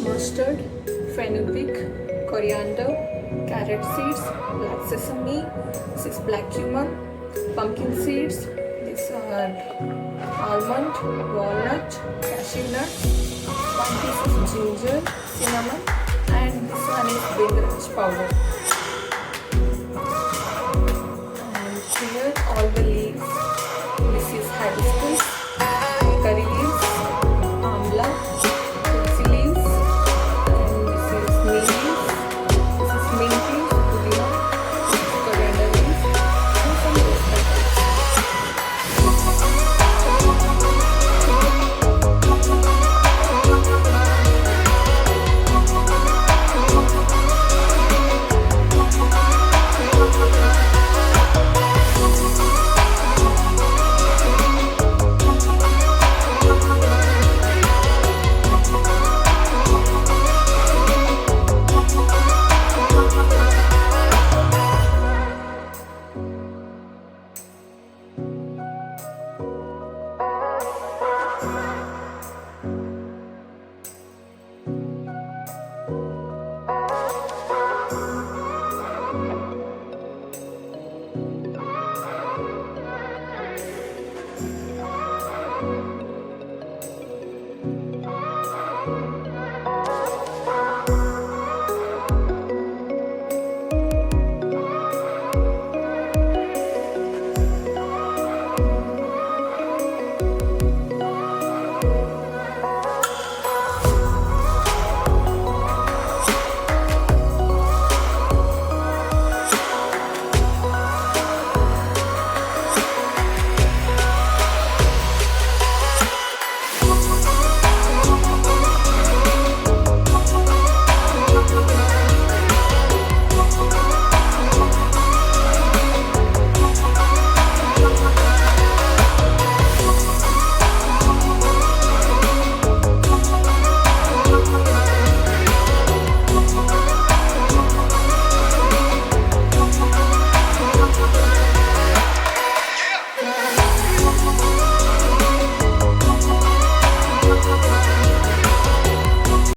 mustard, fenugreek, coriander, carrot seeds, black sesame, this is black cumin, pumpkin seeds, these are almond, walnut, cashew nuts, 1 piece of ginger, cinnamon, and this one is enriched powder. And here all the leaves